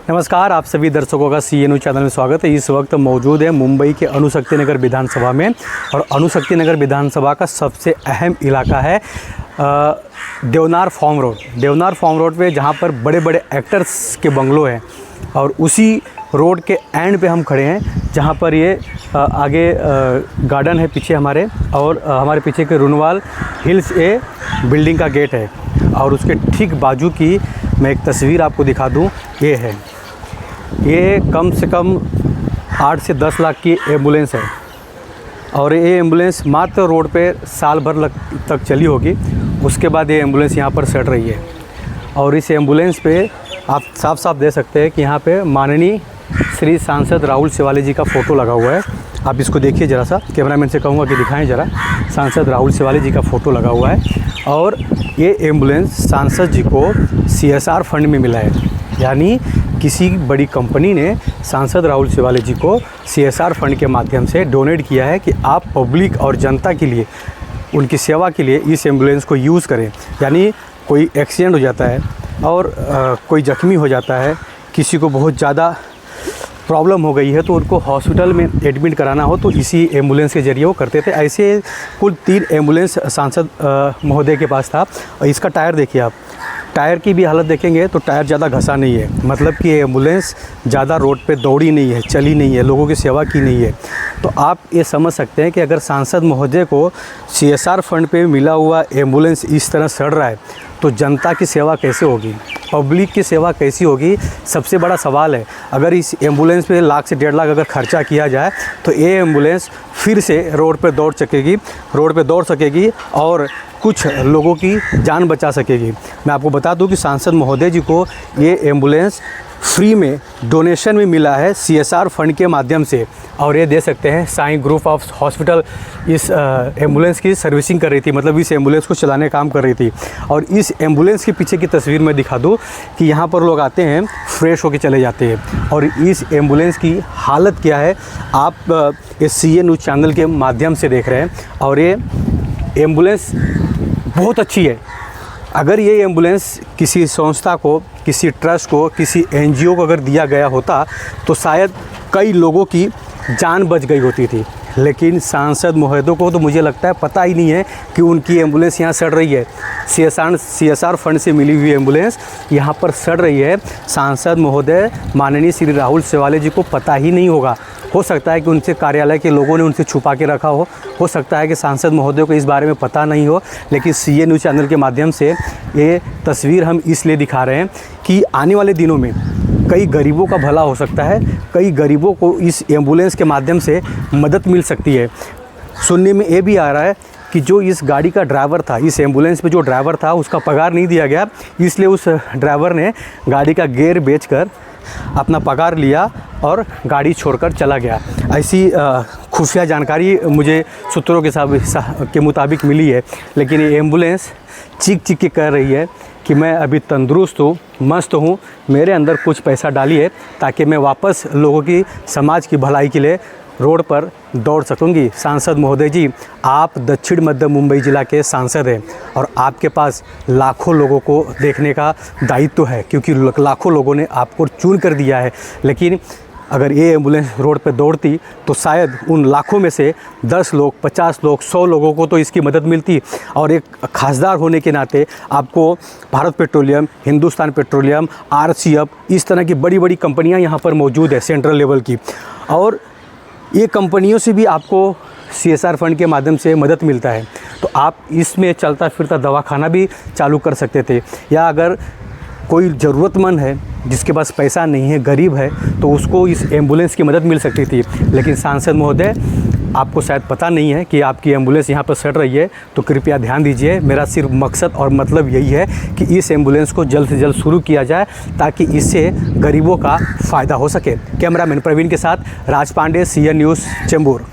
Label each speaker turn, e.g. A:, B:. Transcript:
A: नमस्कार, आप सभी दर्शकों का CNU चैनल में स्वागत है। इस वक्त मौजूद है मुंबई के अणुशक्ति नगर विधानसभा में, और अणुशक्ति नगर विधानसभा का सबसे अहम इलाका है Deonar farm road. Deonar farm road पे जहाँ पर बड़े बड़े एक्टर्स के बंगलो हैं, और उसी रोड के एंड पे हम खड़े हैं, जहाँ पर ये आगे गार्डन है पीछे हमारे, और हमारे पीछे के रुनवाल हिल्स ए बिल्डिंग का गेट है, और उसके ठीक बाजू की मैं एक तस्वीर आपको दिखा दूं। ये है, ये कम से कम 8 से 10 लाख की एम्बुलेंस है, और ये एम्बुलेंस मात्र रोड पे साल भर तक चली होगी। उसके बाद ये एम्बुलेंस यहाँ पर सड़ रही है, और इस एम्बुलेंस पे आप साफ साफ दे सकते हैं कि यहाँ पे माननीय श्री सांसद राहुल शिवाले जी का फ़ोटो लगा हुआ है। आप इसको देखिए ज़रा सा, कैमरामैन से कहूँगा कि दिखाएं ज़रा। सांसद राहुल शिवाले जी का फ़ोटो लगा हुआ है, और ये एम्बुलेंस सांसद जी को CSR फंड में मिला है, यानी किसी बड़ी कंपनी ने सांसद राहुल शिवाले जी को CSR फंड के माध्यम से डोनेट किया है कि आप पब्लिक और जनता के लिए, उनकी सेवा के लिए इस एम्बुलेंस को यूज़ करें। यानी कोई एक्सीडेंट हो जाता है और कोई ज़ख्मी हो जाता है, किसी को बहुत ज़्यादा प्रॉब्लम हो गई है, तो उनको हॉस्पिटल में एडमिट कराना हो तो इसी एम्बुलेंस के ज़रिए वो करते थे। ऐसे कुल 3 एम्बुलेंस सांसद महोदय के पास था। और इसका टायर देखिए आप, टायर की भी हालत देखेंगे तो टायर ज़्यादा घसा नहीं है, मतलब कि एम्बुलेंस ज़्यादा रोड पे दौड़ी नहीं है, चली नहीं है, लोगों की सेवा की नहीं है। तो आप ये समझ सकते हैं कि अगर सांसद महोदय को CSR फंड पे मिला हुआ एम्बुलेंस इस तरह सड़ रहा है, तो जनता की सेवा कैसे होगी, पब्लिक की सेवा कैसी होगी, सबसे बड़ा सवाल है। अगर इस एम्बुलेंस पे 1 लाख से 1.5 लाख अगर खर्चा किया जाए तो ये एम्बुलेंस फिर से रोड पे दौड़ सकेगी और कुछ लोगों की जान बचा सकेगी। मैं आपको बता दूं कि सांसद महोदय जी को ये एम्बुलेंस फ्री में डोनेशन में मिला है CSR फंड के माध्यम से, और ये दे सकते हैं साई ग्रुप ऑफ हॉस्पिटल इस एम्बुलेंस की सर्विसिंग कर रही थी, मतलब इस एम्बुलेंस को चलाने का काम कर रही थी। और इस एम्बुलेंस के पीछे की तस्वीर मैं दिखा दूं कि यहाँ पर लोग आते हैं, फ्रेश होके चले जाते हैं, और इस एम्बुलेंस की हालत क्या है आप इस CNU चैनल के माध्यम से देख रहे हैं। और ये एम्बुलेंस बहुत अच्छी है। अगर ये एम्बुलेंस किसी संस्था को, किसी ट्रस्ट को, किसी NGO को अगर दिया गया होता तो शायद कई लोगों की जान बच गई होती थी, लेकिन सांसद महोदय को तो मुझे लगता है पता ही नहीं है कि उनकी एम्बुलेंस यहाँ सड़ रही है। CSR फंड से मिली हुई एम्बुलेंस यहाँ पर सड़ रही है। सांसद महोदय माननीय श्री राहुल शिवाले जी को पता ही नहीं होगा। हो सकता है कि उनसे कार्यालय के लोगों ने उनसे छुपा के रखा हो सकता है कि सांसद महोदय को इस बारे में पता नहीं हो, लेकिन CNU चैनल के माध्यम से ये तस्वीर हम इसलिए दिखा रहे हैं कि आने वाले दिनों में कई गरीबों का भला हो सकता है, कई गरीबों को इस एम्बुलेंस के माध्यम से मदद मिल सकती है। सुनने में ये भी आ रहा है कि जो इस गाड़ी का ड्राइवर था, इस एम्बुलेंस पे जो ड्राइवर था, उसका पगार नहीं दिया गया, इसलिए उस ड्राइवर ने गाड़ी का गियर बेचकर अपना पगार लिया और गाड़ी छोड़कर चला गया। ऐसी खुफिया जानकारी मुझे सूत्रों के मुताबिक मिली है। लेकिन ये एम्बुलेंस चीख के कह रही है कि मैं अभी तंदुरुस्त हूँ, मस्त हूँ, मेरे अंदर कुछ पैसा डालिए ताकि मैं वापस लोगों की, समाज की भलाई के लिए रोड पर दौड़ सकूंगी। सांसद महोदय जी, आप दक्षिण मध्य मुंबई ज़िला के सांसद हैं, और आपके पास लाखों लोगों को देखने का दायित्व है, क्योंकि लाखों लोगों ने आपको चुन कर दिया है। लेकिन अगर ये एम्बुलेंस रोड पर दौड़ती तो शायद उन लाखों में से 10 लोग, 50 लोग, 100 लोगों को तो इसकी मदद मिलती। और एक खासदार होने के नाते आपको Bharat petroleum, Hindustan petroleum, RCF, इस तरह की बड़ी बड़ी कंपनियां यहाँ पर मौजूद है सेंट्रल लेवल की, और ये कंपनियों से भी आपको CSR फंड के माध्यम से मदद मिलता है। तो आप इसमें चलता फिरता दवाखाना भी चालू कर सकते थे, या अगर कोई ज़रूरतमंद है जिसके पास पैसा नहीं है, गरीब है, तो उसको इस एम्बुलेंस की मदद मिल सकती थी। लेकिन सांसद महोदय, आपको शायद पता नहीं है कि आपकी एम्बुलेंस यहाँ पर सड़ रही है, तो कृपया ध्यान दीजिए। मेरा सिर्फ मकसद और मतलब यही है कि इस एम्बुलेंस को जल्द से जल्द शुरू किया जाए, ताकि इससे गरीबों का फ़ायदा हो सके। कैमरामैन प्रवीण के साथ राज पांडे, CN न्यूज़, चेंबूर।